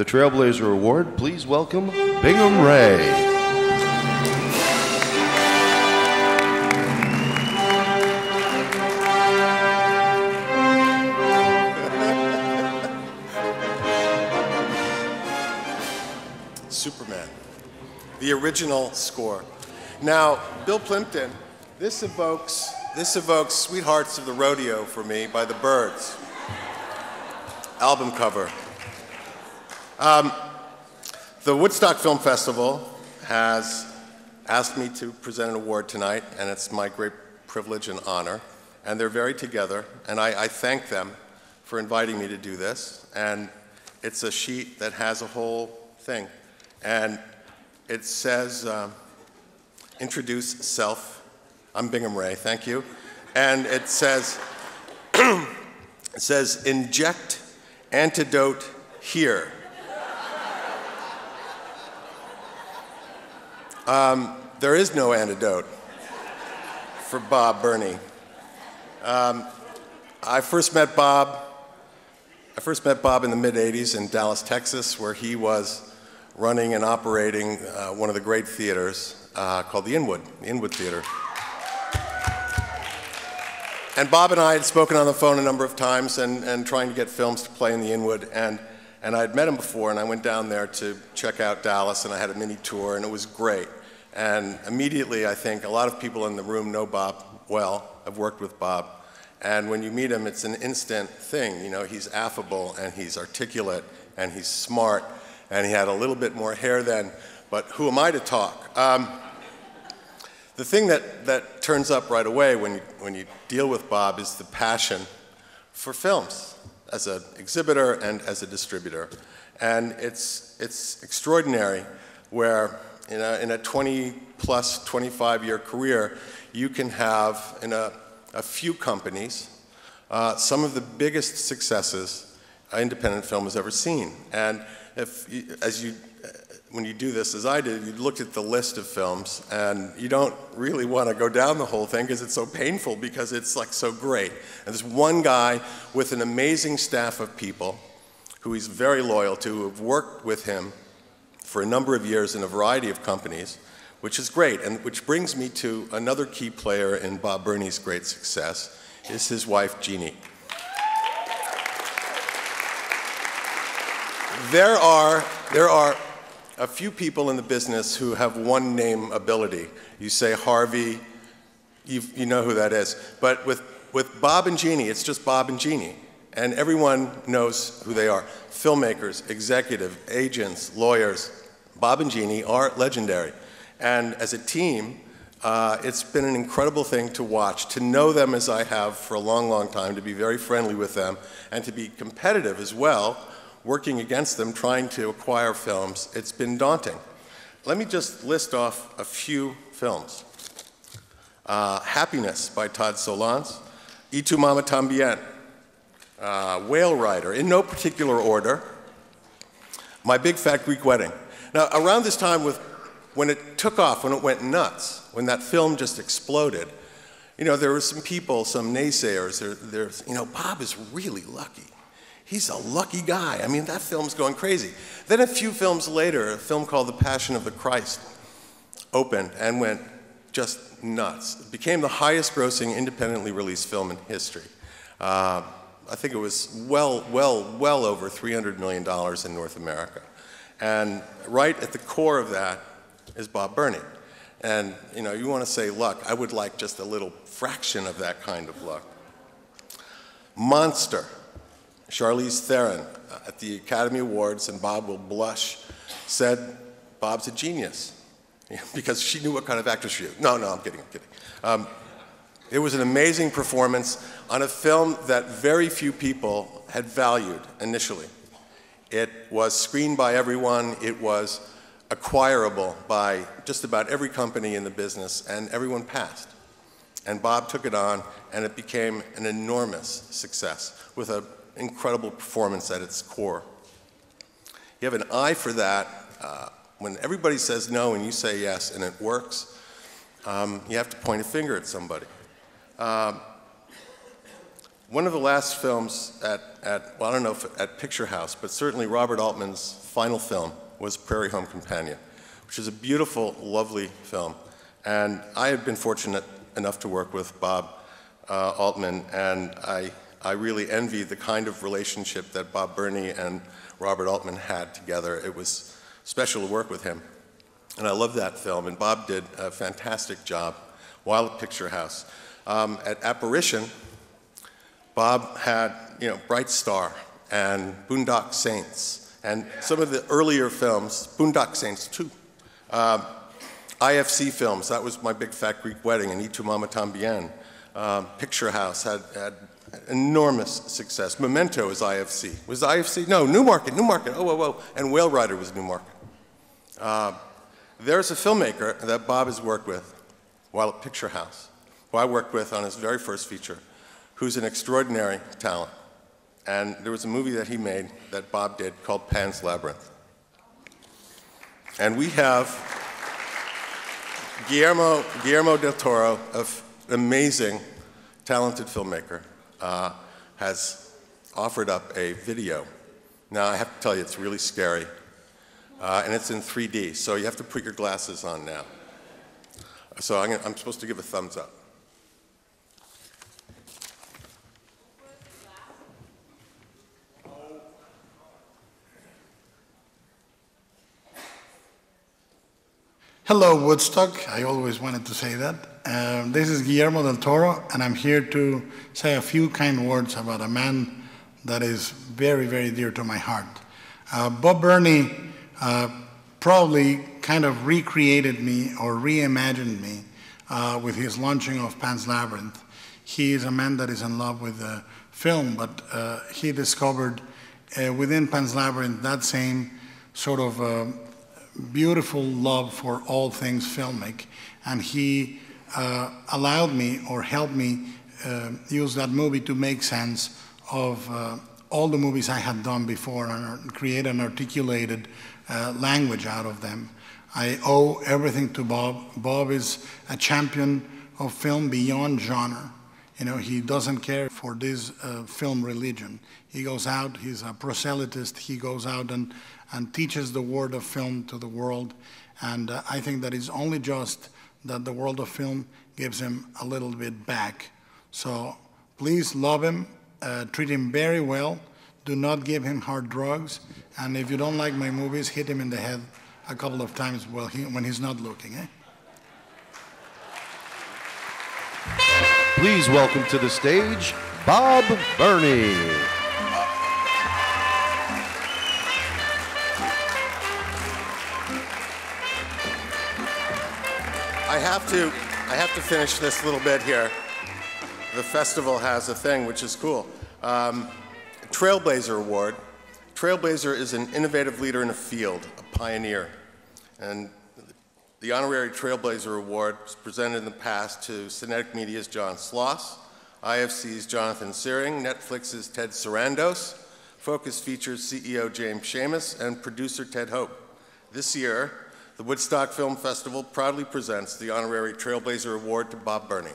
the Trailblazer Award, please welcome Bingham Ray. Superman, the original score. Now, Bill Plimpton, this evokes Sweethearts of the Rodeo for me by the Byrds. Album cover. The Woodstock Film Festival has asked me to present an award tonight, and it's my great privilege and honor. And they're very together, and I thank them for inviting me to do this. And it's a sheet that has a whole thing. And it says, introduce self. I'm Bingham Ray, thank you. And it says, inject antidote here. There is no antidote for Bob Berney. I first met Bob in the mid-'80s in Dallas, Texas, where he was running and operating one of the great theaters called the Inwood Theater. And Bob and I had spoken on the phone a number of times and trying to get films to play in the Inwood, and I had met him before, and I went down there to check out Dallas, and I had a mini tour, and it was great. And immediately, I think, a lot of people in the room know Bob well. I've worked with Bob. And when you meet him, it's an instant thing. You know, he's affable, and he's articulate, and he's smart, and he had a little bit more hair then, but who am I to talk? The thing that turns up right away when you deal with Bob is the passion for films as an exhibitor and as a distributor. And it's extraordinary where in a 20-plus, 25-year career, you can have in a few companies some of the biggest successes independent film has ever seen. And when you do this, as I did, you looked at the list of films, and you don't really want to go down the whole thing because it's so painful, because it's like so great. And there's one guy with an amazing staff of people who he's very loyal to, who have worked with him for a number of years in a variety of companies, which is great, and which brings me to another key player in Bob Berney's great success, is his wife, Jeannie. There are a few people in the business who have one name ability. You say Harvey, you know who that is. But with Bob and Jeannie, it's just Bob and Jeannie. And everyone knows who they are. Filmmakers, executive, agents, lawyers. Bob and Jeannie are legendary. And as a team, it's been an incredible thing to watch, to know them as I have for a long, long time, to be very friendly with them, and to be competitive as well, working against them, trying to acquire films. It's been daunting. Let me just list off a few films. Happiness by Todd Solondz, Y Tu Mama Tambien, Whale Rider, in no particular order, My Big Fat Greek Wedding. Now, around this time, when it took off, when it went nuts, when that film just exploded, you know, there were some people, some naysayers, you know, Bob is really lucky. He's a lucky guy. I mean, that film's going crazy. Then a few films later, a film called The Passion of the Christ opened and went just nuts. It became the highest grossing independently released film in history. I think it was well over $300 million in North America. And right at the core of that is Bob Berney. And you know, you want to say luck. I would like just a little fraction of that kind of luck. Monster. Charlize Theron at the Academy Awards, and Bob will blush, said Bob's a genius because she knew what kind of actress she is. No, I'm kidding. It was an amazing performance on a film that very few people had valued initially. It was screened by everyone. It was acquirable by just about every company in the business, and everyone passed. And Bob took it on, and it became an enormous success with an incredible performance at its core. You have an eye for that. When everybody says no and you say yes and it works, you have to point a finger at somebody. one of the last films well, I don't know if at Picture House, but certainly Robert Altman's final film was Prairie Home Companion, which is a beautiful, lovely film. And I had been fortunate enough to work with Bob Altman, and I really envy the kind of relationship that Bob Berney and Robert Altman had together. It was special to work with him. And I love that film, and Bob did a fantastic job while at Picture House. At Apparition, Bob had, Bright Star and Boondock Saints, and some of the earlier films, Boondock Saints 2. IFC films, that was My Big Fat Greek Wedding and Y Tu Mama Tambien. Picture House had enormous success. Memento was IFC. Was IFC? No, Newmarket. Oh. And Whale Rider was Newmarket. There's a filmmaker that Bob has worked with while at Picture House, who I worked with on his very first feature, who's an extraordinary talent. And there was a movie that he made that Bob did called Pan's Labyrinth. And we have Guillermo del Toro, an amazing, talented filmmaker, has offered up a video. Now, I have to tell you, it's really scary. And it's in 3D, so you have to put your glasses on now. So I'm supposed to give a thumbs up. Hello, Woodstock. I always wanted to say that. This is Guillermo del Toro, and I'm here to say a few kind words about a man that is very, very dear to my heart. Bob Berney probably kind of recreated me or reimagined me with his launching of Pan's Labyrinth. He is a man that is in love with film, but he discovered within Pan's Labyrinth that same sort of beautiful love for all things filmic, and he allowed me or helped me use that movie to make sense of all the movies I had done before and create an articulated language out of them. I owe everything to Bob. Bob is a champion of film beyond genre. He doesn't care for this film religion. He goes out, he's a proselytist, he goes out and teaches the word of film to the world. And I think that it's only just that the world of film gives him a little bit back. So please love him, treat him very well, do not give him hard drugs, and if you don't like my movies, hit him in the head a couple of times when he's not looking. Please welcome to the stage, Bob Berney. I have to finish this little bit here. The festival has a thing which is cool. Trailblazer Award. Trailblazer is an innovative leader in a field, a pioneer. And the honorary Trailblazer Award was presented in the past to Cinetic Media's John Sloss, IFC's Jonathan Searing, Netflix's Ted Sarandos, Focus Features CEO James Seamus, and producer Ted Hope. This year, the Woodstock Film Festival proudly presents the honorary Trailblazer Award to Bob Berney.